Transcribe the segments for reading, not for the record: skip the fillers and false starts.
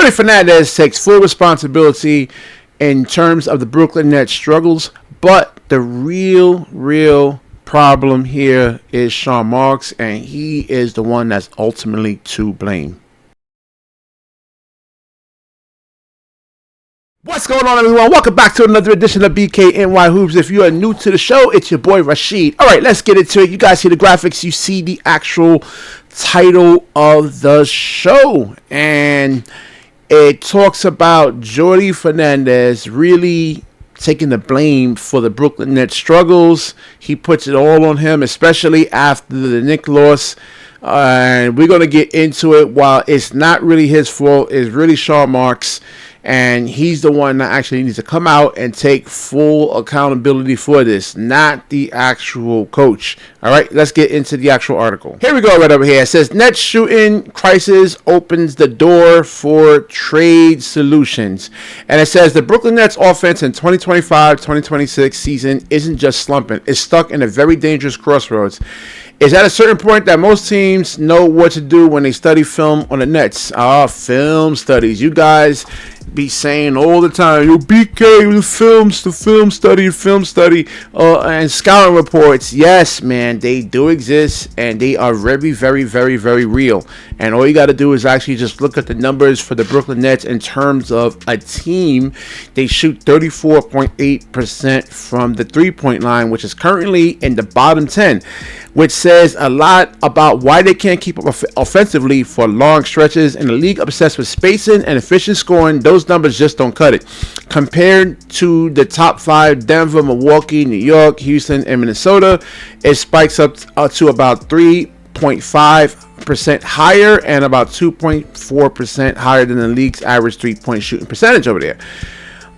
Jordi Fernandez takes full responsibility in terms of the Brooklyn Nets struggles, but the real problem here is Sean Marks, and he is the one that's ultimately to blame. What's going on, everyone? Welcome back to another edition of Bkny Hoops. If you are new to the show, it's your boy Rashid. All right, let's get into it. You guys see the graphics. You see the actual title of the show. And it talks about Jordi Fernandez really taking the blame for the Brooklyn Nets struggles. He puts it all on him, especially after the Knicks loss. And we're going to get into it. While it's not really his fault, it's really Sean Marks. And he's the one that actually needs to come out and take full accountability for this, not the actual coach. All right, let's get into the actual article. Here we go, right over here. It says, Nets shooting crisis opens the door for trade solutions. And it says, the Brooklyn Nets offense in 2025-2026 season isn't just slumping. It's stuck in a very dangerous crossroads. It's at a certain point that most teams know what to do when they study film on the Nets. Film studies. You guys be saying all the time, yo, BK, the film study, and scouting reports. Yes, man, they do exist, and they are very real. And all you got to do is actually just look at the numbers for the Brooklyn Nets in terms of a team. They shoot 34.8% from the three-point line, which is currently in the bottom 10, which says a lot about why they can't keep up offensively for long stretches. In a league obsessed with spacing and efficient scoring, those numbers just don't cut it. Compared to the top 5, Denver, Milwaukee, New York, Houston, and Minnesota, it spikes up to about 3.5% higher and about 2.4% higher than the league's average three-point shooting percentage over there.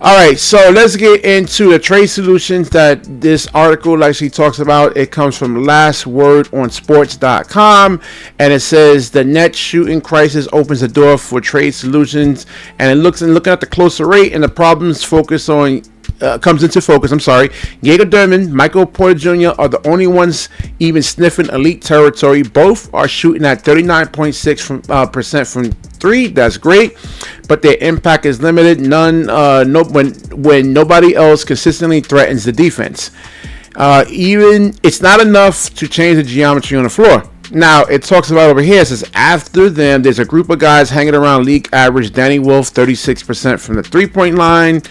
All right, so let's get into the trade solutions that this article actually talks about. It comes from lastwordonsports.com, and it says the net shooting crisis opens the door for trade solutions. And it looking at the closer rate and the problems comes into focus. Jaeger Durman, Michael Porter Jr. are the only ones even sniffing elite territory. Both are shooting at 39.6% from three. That's great, but their impact is limited. When nobody else consistently threatens the defense. Even it's not enough to change the geometry on the floor. Now, it talks about over here, it says, after them, there's a group of guys hanging around league average. Danny Wolf, 36% from the three-point line.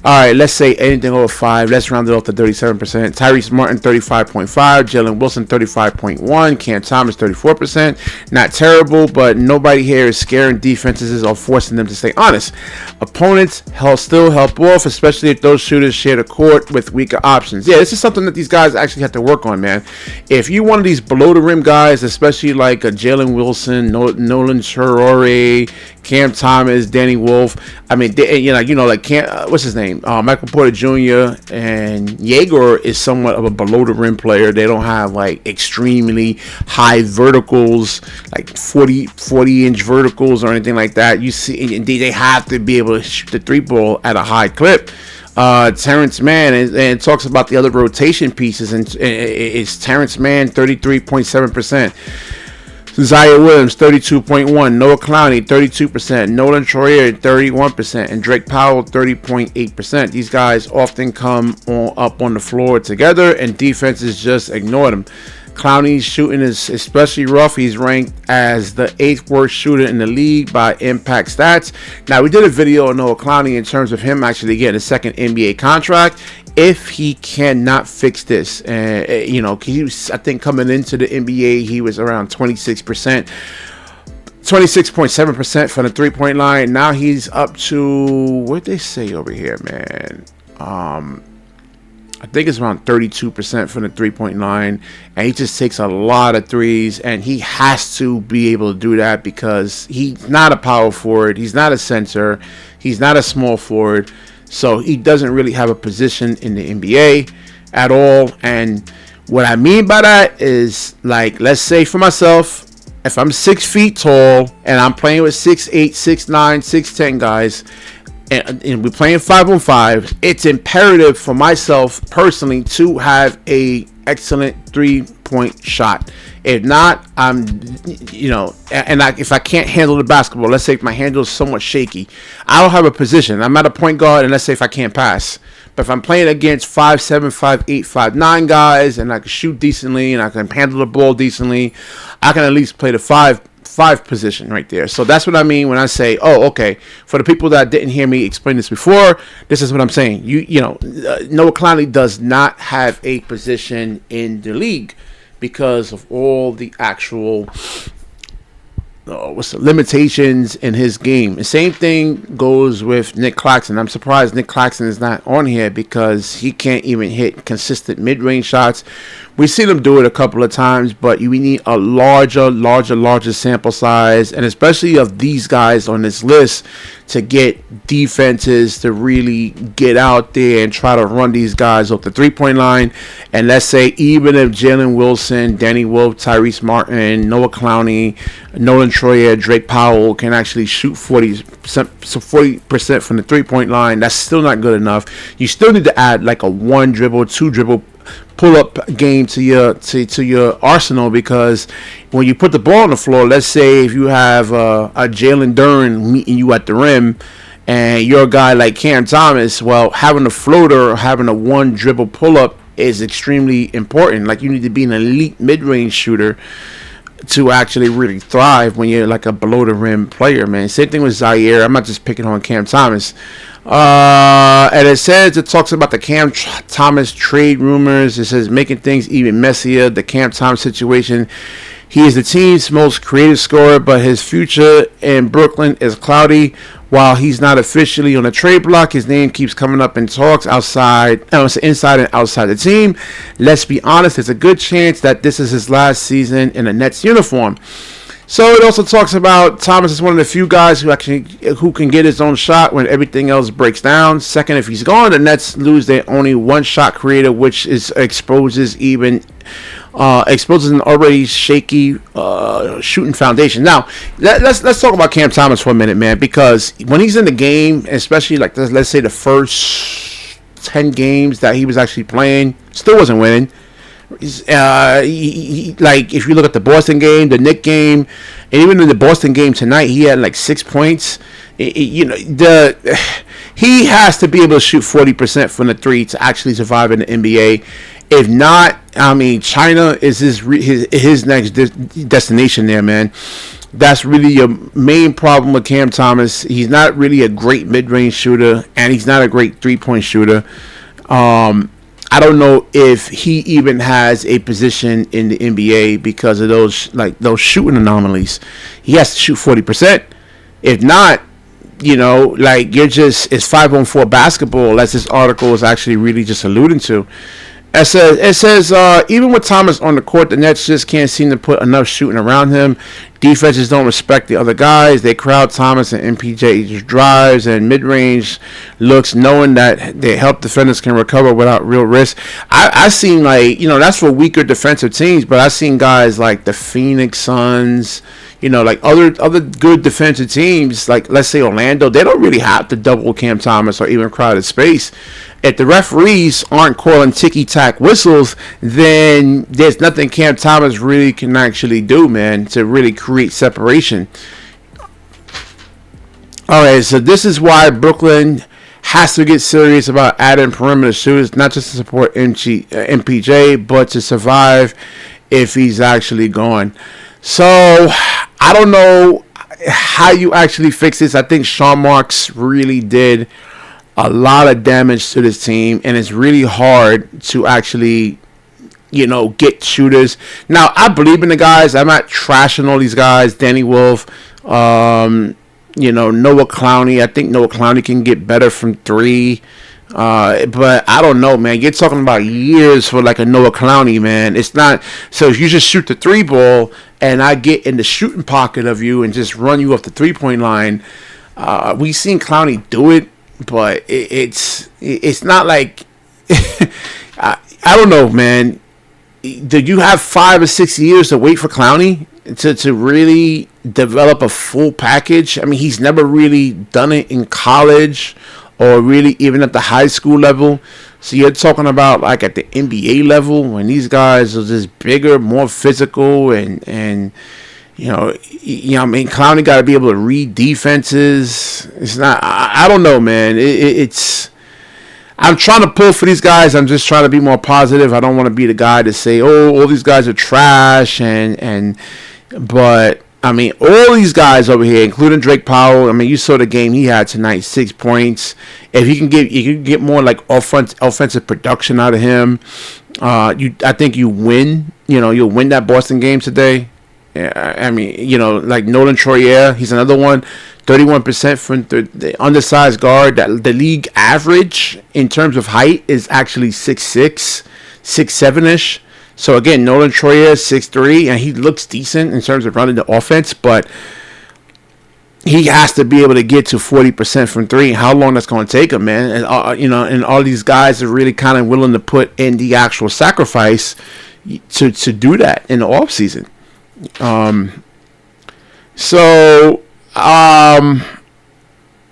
All right, let's say anything over 5. Let's round it off to 37%. Tyrese Martin, 35.5. Jalen Wilson, 35.1. Cam Thomas, 34%. Not terrible, but nobody here is scaring defenses or forcing them to stay honest. Opponents still help off, especially if those shooters share the court with weaker options. Yeah, this is something that these guys actually have to work on, man. If you one of these below-the-rim guys, especially like a Jalen Wilson, Nolan Chirore, Cam Thomas, Danny Wolf, I mean, what's his name? Michael Porter Jr. and Jaeger is somewhat of a below the rim player. They don't have like extremely high verticals, like 40-inch verticals or anything like that. You see, they have to be able to shoot the three ball at a high clip. Terrence Mann, and it talks about the other rotation pieces, and it's Terrence Mann, 33.7%. Zaire Williams, 32.1%. Noah Clowney, 32%. Nolan Troyer, 31%. And Drake Powell, 30.8%. These guys often come up on the floor together, and defenses just ignore them. Clowney's shooting is especially rough. He's ranked as the 8th worst shooter in the league by impact stats. Now, we did a video on Noah Clowney in terms of him actually getting a second NBA contract. If he cannot fix this, he was, I think, coming into the NBA, he was around 26.7% from the three-point line. Now he's up to, what they say over here, man? I think it's around 32% from the three-point line, and he just takes a lot of threes, and he has to be able to do that because he's not a power forward, he's not a center, he's not a small forward. So he doesn't really have a position in the NBA at all. And what I mean by that is, like, let's say for myself, if I'm 6 feet tall and I'm playing with 6'8", 6'9", 6'10" guys, and we're playing 5-on-5, it's imperative for myself personally to have a excellent 3-point shot. If not, I'm, if I can't handle the basketball, let's say if my handle is somewhat shaky, I don't have a position. I'm at a point guard, and let's say if I can't pass. But if I'm playing against 5'7", 5'8", 5'9" guys, and I can shoot decently, and I can handle the ball decently, I can at least play the five position right there. So that's what I mean when I say, oh, okay. For the people that didn't hear me explain this before, this is what I'm saying. Noah Clowney does not have a position in the league because of all the actual limitations in his game. The same thing goes with Nick Claxton. I'm surprised Nick Claxton is not on here because he can't even hit consistent mid-range shots. We've seen him do it a couple of times, but we need a larger sample size, and especially of these guys on this list to get defenses to really get out there and try to run these guys off the three-point line. And let's say even if Jalen Wilson, Danny Wolf, Tyrese Martin, Noah Clowney, Nolan Troyer, Drake Powell can actually shoot 40% from the three-point line, that's still not good enough. You still need to add like a 1-dribble, 2-dribble pull-up game to your arsenal, because when you put the ball on the floor, let's say if you have a Jalen Duren meeting you at the rim and you're a guy like Cam Thomas, well, having a floater or having a 1-dribble pull-up is extremely important. Like, you need to be an elite mid-range shooter to actually really thrive when you're like a below-the-rim player, man. Same thing with Zaire. I'm not just picking on Cam Thomas. And it talks about the Cam Thomas trade rumors. It says making things even messier. The Cam Thomas situation. He is the team's most creative scorer, but his future in Brooklyn is cloudy. While he's not officially on the trade block, his name keeps coming up in talks inside and outside the team. Let's be honest, there's a good chance that this is his last season in a Nets uniform. So it also talks about Thomas is one of the few guys who can get his own shot when everything else breaks down. Second, if he's gone, the Nets lose their only one-shot creator, which exposes an already shaky shooting foundation. Now, let's talk about Cam Thomas for a minute, man, because when he's in the game, especially like let's say the first 10 games that he was actually playing, still wasn't winning. Like, if you look at the Boston game, the Knicks game, and even in the Boston game tonight, he had like 6 points. He has to be able to shoot 40% from the three to actually survive in the NBA. If not, I mean, China is his next destination there, man. That's really your main problem with Cam Thomas. He's not really a great mid-range shooter, and he's not a great three-point shooter. I don't know if he even has a position in the NBA because of those shooting anomalies. He has to shoot 40%. If not, it's 5-on-4 basketball, as this article is actually really just alluding to. It says even with Thomas on the court, the Nets just can't seem to put enough shooting around him. Defenses don't respect the other guys. They crowd Thomas and MPJ's drives and mid-range looks, knowing that their help defenders can recover without real risk. I've seen, that's for weaker defensive teams, but I've seen guys like the Phoenix Suns, like other good defensive teams, like let's say Orlando, they don't really have to double Cam Thomas or even crowded space. If the referees aren't calling ticky-tack whistles, then there's nothing Cam Thomas really can actually do, man, to really create separation. All right, so this is why Brooklyn has to get serious about adding perimeter shooters, not just to support MPJ, but to survive if he's actually gone. So I don't know how you actually fix this. I think Sean Marks really did a lot of damage to this team, and it's really hard to actually, get shooters. Now, I believe in the guys. I'm not trashing all these guys. Danny Wolf, Noah Clowney. I think Noah Clowney can get better from three. But I don't know, man. You're talking about years for like a Noah Clowney, man. It's not. So if you just shoot the three ball and I get in the shooting pocket of you and just run you off the 3-point line, we've seen Clowney do it. But it's not like I don't know, man. Did you have 5 or 6 years to wait for Clowney to really develop a full package? I mean, he's never really done it in college or really even at the high school level. So you're talking about like at the NBA level when these guys are just bigger, more physical, and I mean, Clowney got to be able to read defenses. It's not. I don't know, man. It's. I'm trying to pull for these guys. I'm just trying to be more positive. I don't want to be the guy to say, "Oh, all these guys are trash," but I mean, all these guys over here, including Drake Powell. I mean, you saw the game he had tonight, 6 points. If you can get more like offensive production out of him, I think you win. You'll win that Boston game today. Yeah, I mean, like Nolan Troyer, he's another one. 31% from the undersized guard. That the league average in terms of height is actually 6'6", 6'7"-ish. So again, Nolan Troyer 6'3", and he looks decent in terms of running the offense, but he has to be able to get to 40% from three. How long that's going to take him, man? And and all these guys are really kind of willing to put in the actual sacrifice to do that in the off season. I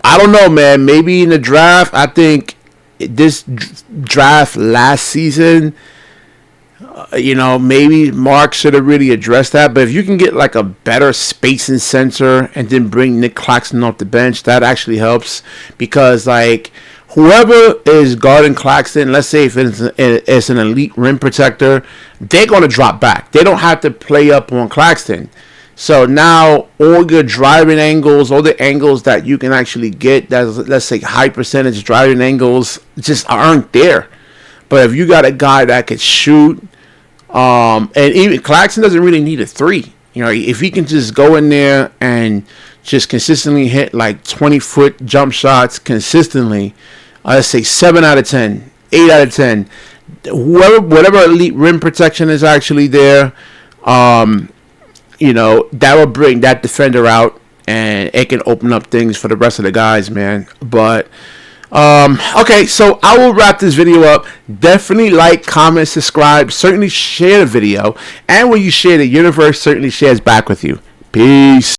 don't know, man. Maybe in the draft, I think this draft last season, maybe Mark should have really addressed that. But if you can get like a better spacing center and then bring Nick Claxton off the bench, that actually helps. Because like whoever is guarding Claxton, let's say if it's an elite rim protector, they're going to drop back. They don't have to play up on Claxton. So now all your driving angles, all the angles that you can actually get, that's, let's say, high percentage driving angles, just aren't there. But if you got a guy that could shoot, and even Claxton doesn't really need a three. If he can just go in there and just consistently hit like 20-foot jump shots consistently, let's say 7 out of 10, 8 out of 10, whatever elite rim protection is actually there, that will bring that defender out, and it can open up things for the rest of the guys, man. But okay, so I will wrap this video up. Definitely like, comment, subscribe, certainly share the video, and when you share, the universe certainly shares back with you. Peace.